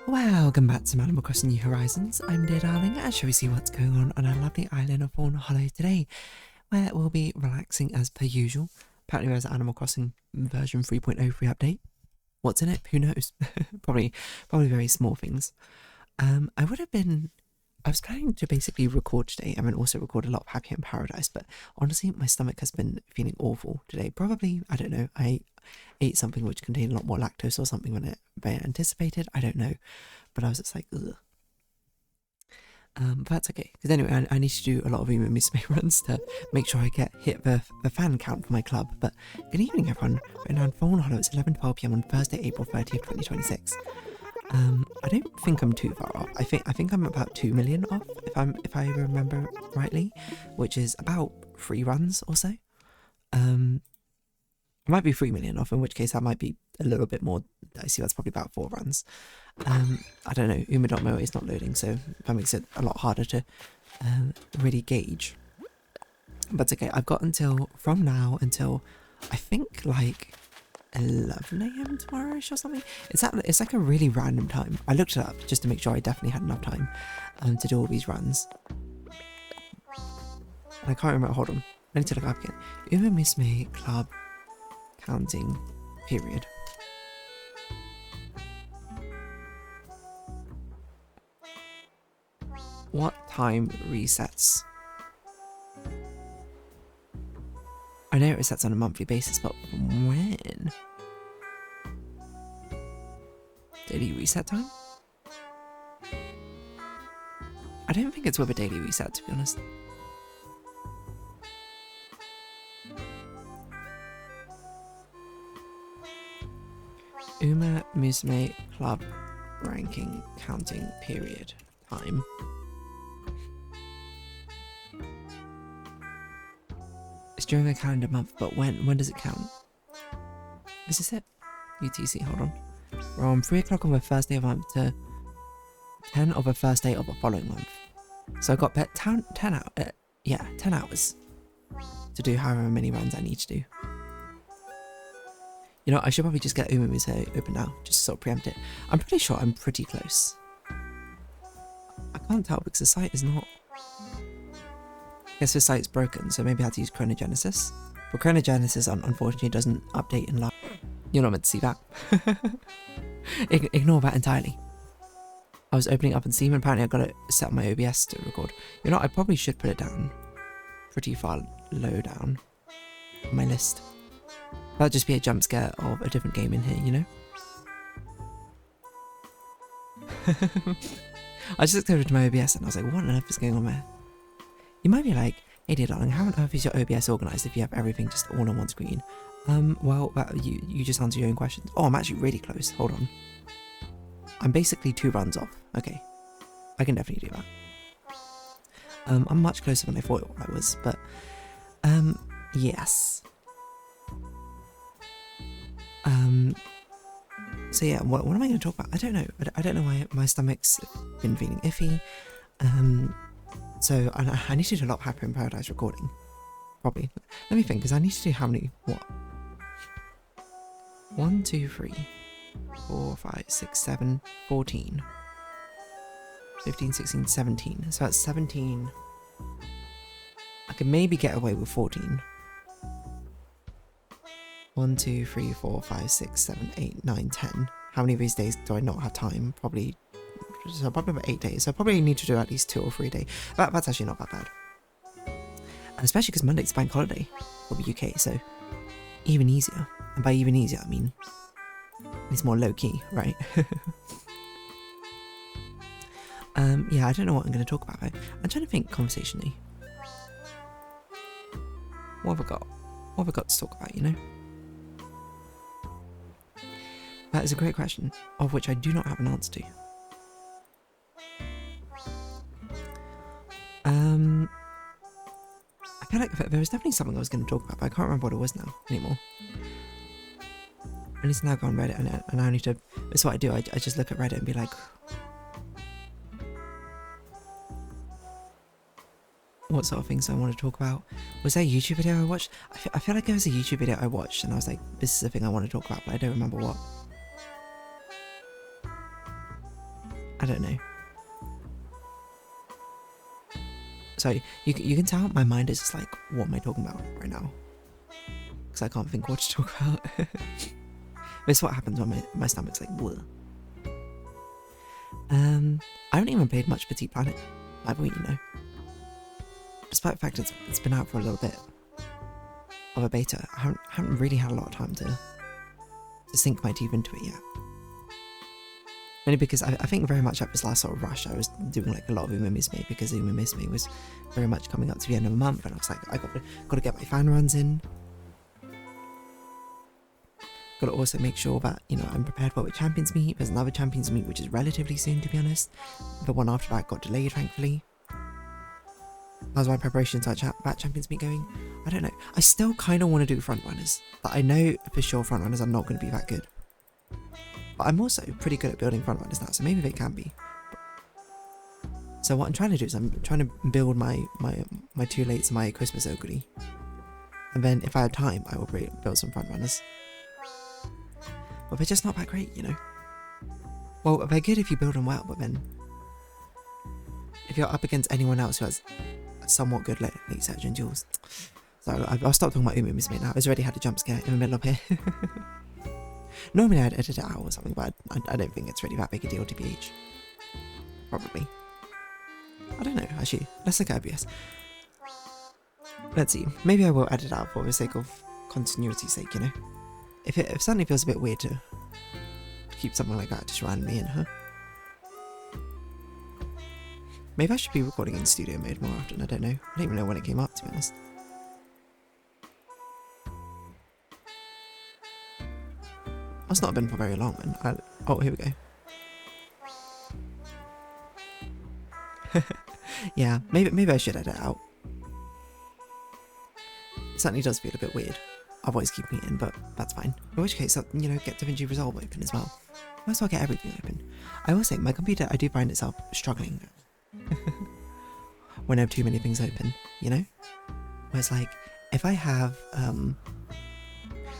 Welcome back to Animal Crossing New Horizons. I'm dazzling, and shall we see what's going on our lovely island of Fawnhallow today, where we'll be relaxing as per usual. Apparently there's an Animal Crossing version 3.0 free update. What's in it? Who knows? probably very small things. I was planning to basically record today and then also record a lot of Happy in Paradise, but honestly my stomach has been feeling awful today. Probably, I don't know, I ate something which contained a lot more lactose or something than I anticipated, I don't know, but I was just like, ugh. But that's okay, because anyway, I need to do a lot of Musume runs to make sure I hit the fan count for my club. But good evening everyone, right now in Fawnhallow, it's 11:12 PM on Thursday, April 30th, 2026. I don't think I'm too far off. I think I'm about 2 million off, if I remember rightly, which is about 3 runs or so. It might be 3 million off, in which case that might be a little bit more dicey. That's probably about 4 runs. I don't know, Uma.moe is not loading, so that makes it a lot harder to really gauge. But it's okay, I've got from now until, I think, like 11 AM tomorrow-ish or something. It's like a really random time. I looked it up just to make sure I definitely had enough time to do all these runs. And I can't remember, hold on, I need to look up again. Uma Musume Club counting period. What time resets? I know it resets on a monthly basis, but when? Daily reset time? I don't think it's with a daily reset, to be honest. Uma Musume Club ranking counting period time. It's during a calendar month, but when does it count? Is this it? UTC, hold on. We're on 3 o'clock on the first day of the month to 10 of the first day of the following month. So I got 10 hours to do however many runs I need to do. You know, I should probably just get Uma Musume open now, just to sort of preempt it. I'm pretty sure I'm pretty close. I can't tell because the site is not... I guess the site's broken, so maybe I have to use Chronogenesis. But Chronogenesis unfortunately doesn't update in live. You're not meant to see that. Ignore that entirely. I was opening up on Steam and apparently I got it set on my OBS to record. You know, I probably should put it down pretty far low down on my list. That'd just be a jump scare of a different game in here, you know? I just looked over to my OBS and I was like, what on earth is going on there? You might be like, hey dear darling, how on earth is your OBS organised if you have everything just all on one screen? Well, you just answer your own questions. Oh, I'm actually really close, hold on. I'm basically 2 runs off. Okay, I can definitely do that. I'm much closer than I thought I was, but, yes. So yeah, what am I going to talk about? I don't know. I don't know why my stomach's been feeling iffy. So I need to do a lot of Happy in Paradise recording. Probably. Let me think, because I need to do how many? What? 1, 2, 3, 4, 5, 6, 7, 14. 15, 16, 17. So that's 17. I could maybe get away with 14. 1, 2, 3, 4, 5, 6, 7, 8, 9, 10. How many of these days do I not have time? Probably about 8 days. So I probably need to do at least 2 or 3 days. That's actually not that bad. And especially because Monday's bank holiday for the UK, so even easier. And by even easier, I mean it's more low-key, right? Yeah, I don't know what I'm going to talk about. I'm trying to think conversationally. What have I got? What have I got to talk about, you know? That is a great question, of which I do not have an answer to. I feel like there was definitely something I was going to talk about, but I can't remember what it was now anymore. I need to now go on Reddit, and I need to... That's what I do. I just look at Reddit and be like, what sort of things I want to talk about. Was there a YouTube video I watched? I feel like there was a YouTube video I watched, and I was like, this is the thing I want to talk about, but I don't remember what. I don't know. So you can tell my mind is just like, what am I talking about right now? Because I can't think what to talk about. This is what happens when my stomach's like, bleh. I haven't even played much Petite Planet, I've you know. Despite the fact it's been out for a little bit of a beta, I haven't really had a lot of time to sink my teeth into it yet. Only because I think very much at this last sort of rush, I was doing like a lot of Uma Miss Me, because Uma Miss Me was very much coming up to the end of the month, and I was like, I got to get my fan runs in. Got to also make sure that, you know, I'm prepared for the Champions Meet. There's another Champions Meet which is relatively soon, to be honest. The one after that got delayed, thankfully. How's my preparation to that Champions Meet going? I don't know. I still kind of want to do frontrunners, but I know for sure frontrunners are not going to be that good. But I'm also pretty good at building frontrunners now, so maybe they can be. So what I'm trying to do is I'm trying to build my two lates and my Christmas Ogre. And then if I have time, I will build some frontrunners. But they're just not that great, you know. Well, they're good if you build them well, but then if you're up against anyone else who has a somewhat good late search and duels. So I'll stop talking about Uma Miss Me now. I've already had a jump scare in the middle of here. Normally I'd edit it out or something, but I don't think it's really that big a deal, TBH. Probably. I don't know, actually. Let's look at OBS. Let's see. Maybe I will edit it out for the sake of continuity's sake, you know. If it suddenly feels a bit weird to keep something like that just randomly in, huh? Maybe I should be recording in studio mode more often, I don't know. I don't even know when it came up, to be honest. That's not been for very long, man. Oh, here we go. Yeah, maybe I should edit it out. It certainly does feel a bit weird. I've always keep it in, but that's fine. In which case, you know, get DaVinci Resolve open as well. Might as well get everything open. I will say, my computer, I do find itself struggling when I have too many things open, you know? Where it's like, if I have,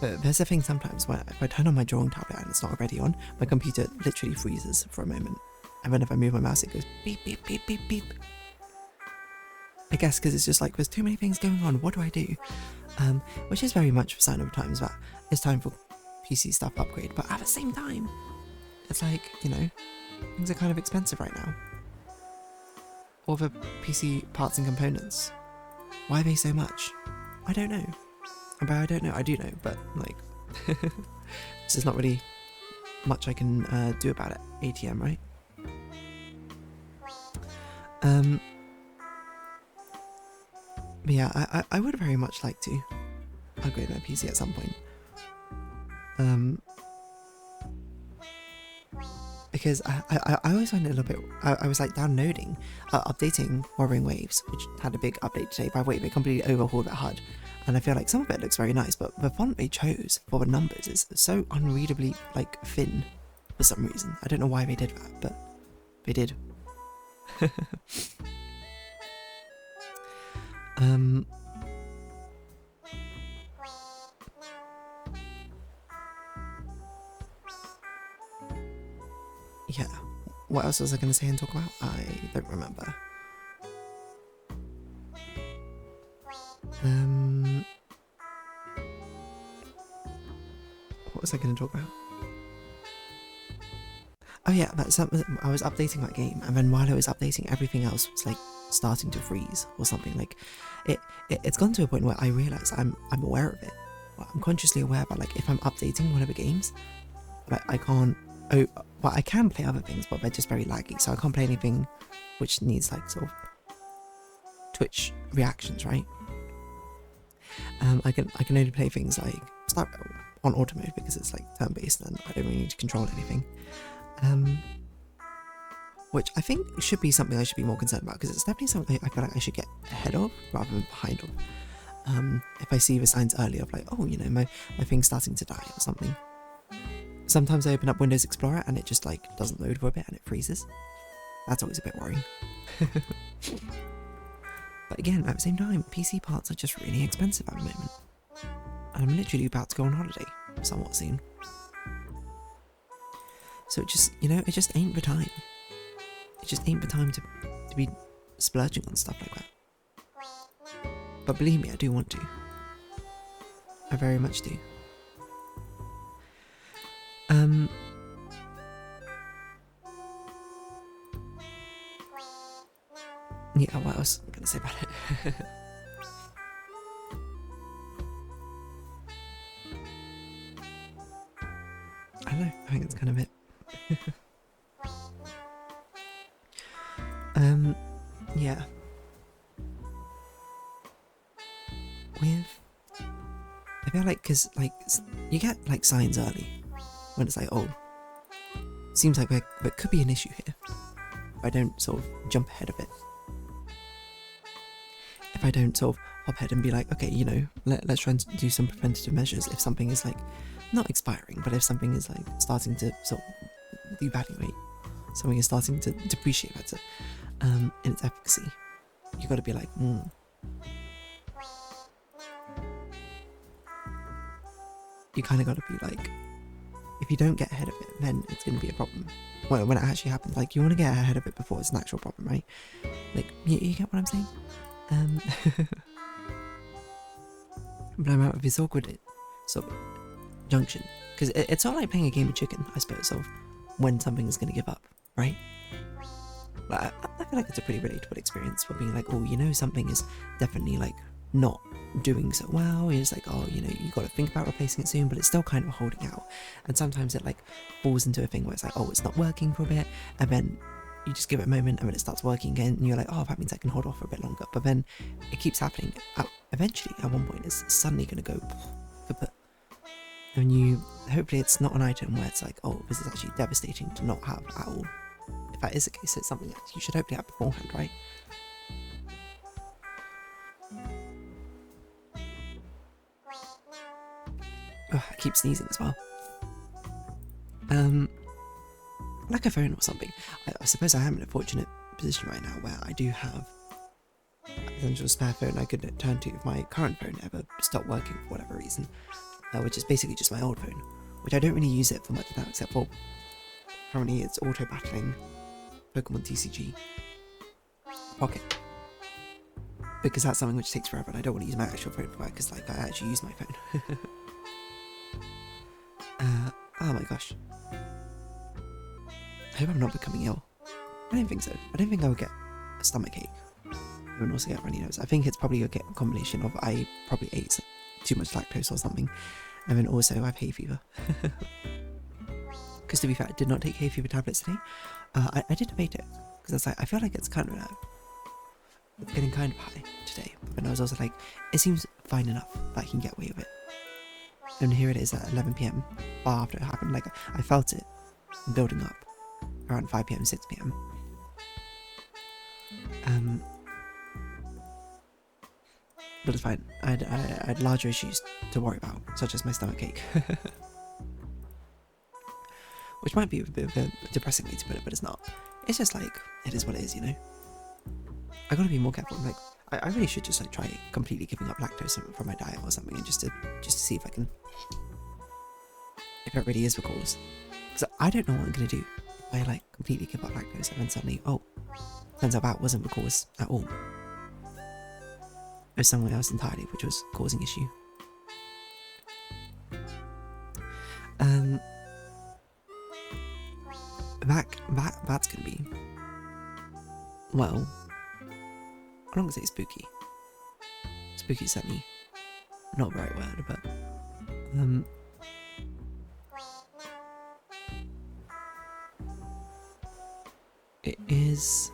there's a thing sometimes where if I turn on my drawing tablet and it's not already on, my computer literally freezes for a moment. And then if I move my mouse, it goes beep, beep, beep, beep, beep. I guess because it's just like, there's too many things going on, what do I do? Which is very much a sign of times that it's time for PC stuff upgrade, but at the same time, it's like, you know, things are kind of expensive right now. All the PC parts and components, why are they so much? I don't know. But I don't know, I do know, but like, there's not really much I can do about it. ATM, right? But yeah, I would very much like to upgrade my PC at some point. Because I always find it a little bit... I was like downloading, updating Wuthering Waves, which had a big update today. By the way, they completely overhauled that HUD. And I feel like some of it looks very nice, but the font they chose for the numbers is so unreadably, like, thin for some reason. I don't know why they did that, but they did. Yeah, what else was I going to say and talk about? I don't remember. What was I going to talk about? Oh yeah, that's something. I was updating that game, and then while I was updating, everything else was like starting to freeze or something. Like it's gone to a point where I realize I'm aware of it. I'm consciously aware, but like if I'm updating one of the games, like I can't. Oh, well, I can play other things, but they're just very laggy, so I can't play anything which needs like sort of Twitch reactions, right? I can only play things like start on auto mode because it's like turn-based and I don't really need to control anything. Which I think should be something I should be more concerned about, because it's definitely something I feel like I should get ahead of rather than behind of. If I see the signs early of like, oh, you know, my thing's starting to die or something. Sometimes I open up Windows Explorer and it just like doesn't load for a bit and it freezes. That's always a bit worrying. But again, at the same time, PC parts are just really expensive at the moment. And I'm literally about to go on holiday somewhat soon. So it just, you know, it just ain't the time. it just ain't the time to be splurging on stuff like that. But believe me, I do want to. I very much do. Yeah, what else am I gonna say about it? I don't know, I think that's kind of it. Yeah. I feel like, because, like, you get, like, signs early, when it's like, oh, seems like there could be an issue here, if I don't sort of jump ahead of it. If I don't sort of hop ahead and be like, okay, you know, let's try and do some preventative measures if something is, like, not expiring, but if something is, like, starting to sort of devaluate, something is starting to depreciate better, in its efficacy, you gotta be like, you kind of got to be like, if you don't get ahead of it, then it's going to be a problem. Well, when it actually happens, like, you want to get ahead of it before it's an actual problem, right? Like, you get what I'm saying? But I'm out of this awkward sort of junction, because it's not like playing a game of chicken, I suppose, of when something is going to give up, right? But I feel like it's a pretty relatable experience for being like, oh, you know, something is definitely, like, not doing so well. It's like, oh, you know, you got to think about replacing it soon, but it's still kind of holding out. And sometimes it, like, falls into a thing where it's like, oh, it's not working for a bit, and then you just give it a moment and then it starts working again, and you're like, oh, that means I can hold off for a bit longer. But then it keeps happening. Eventually, at one point, it's suddenly going to go kaput. And hopefully it's not an item where it's like, oh, this is actually devastating to not have at all. If that is the case, it's something that you should hopefully have beforehand, right? Oh, I keep sneezing as well. Like a phone or something. I suppose I am in a fortunate position right now where I do have a potential spare phone I could turn to if my current phone ever stopped working for whatever reason, which is basically just my old phone, which I don't really use it for much now, except for currently it's auto battling Pokemon TCG Pocket, because that's something which takes forever and I don't want to use my actual phone for that, because, like, I actually use my phone. Oh my gosh. I hope I'm not becoming ill. I don't think so. I don't think I would get a stomachache. I would also get runny nose. I think it's probably a combination of I probably ate too much lactose or something, and then also I have hay fever. Because to be fair, I did not take hay fever tablets today. I did debate it, because I was like, I feel like it's kind of it's getting kind of high today. But then I was also like, it seems fine enough that I can get away with it. And here it is at 11 PM, far after it happened. Like, I felt it building up around 5 PM, 6 PM. But it's fine. I had larger issues to worry about, such as my stomachache. Which might be a bit of a depressing way to put it, but it's not. It's just like, it is what it is, you know? I gotta be more careful. Like, I really should just, like, try completely giving up lactose from my diet or something, and just to see if I can, if it really is the cause. Because I don't know what I'm gonna do if I, like, completely give up lactose and then suddenly, oh, turns out that wasn't the cause at all. It was somewhere else entirely which was causing issue. That's gonna be, well, I'm not gonna say spooky. Spooky is certainly not the right word, but it is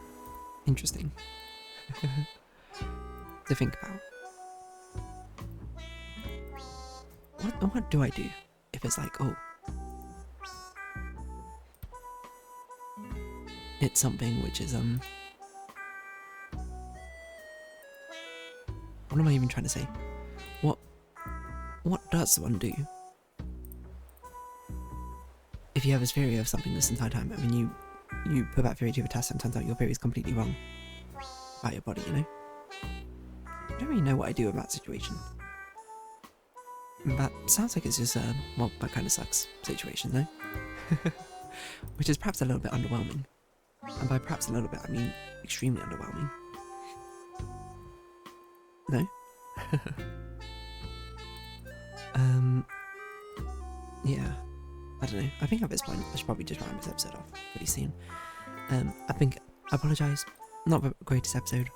interesting to think about. What do I do if it's like, oh, it's something which is what am I even trying to say? What does one do if you have this theory of something this entire time? I mean, you put that theory to a test and it turns out your theory is completely wrong about your body, you know? I don't really know what I do in that situation. That sounds like it's just well, that kind of sucks situation, though. Which is perhaps a little bit underwhelming. And by perhaps a little bit, I mean extremely underwhelming. No? Yeah. I don't know. I think at this point, I should probably just round this episode off pretty soon. I think, I apologise. Not the greatest episode.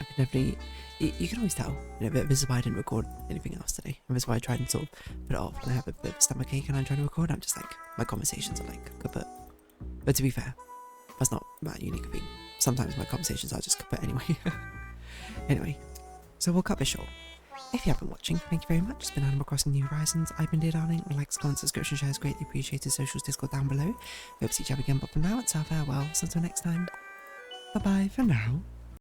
I can definitely, you can always tell, you know, this is why I didn't record anything else today. And this is why I tried and sort of put it off. And I have a bit of stomachache and I'm trying to record. I'm just like, my conversations are like kaput. But to be fair, that's not that unique a thing. Sometimes my conversations are just kaput anyway. Anyway, so we'll cut this short. If you have been watching, thank you very much. It's been Animal Crossing New Horizons. I've been Dear Darling. Likes, comments, subscription, shares greatly appreciated. Socials, Discord down below. Hope to see you again, but for now, it's our farewell. So until next time, bye bye for now.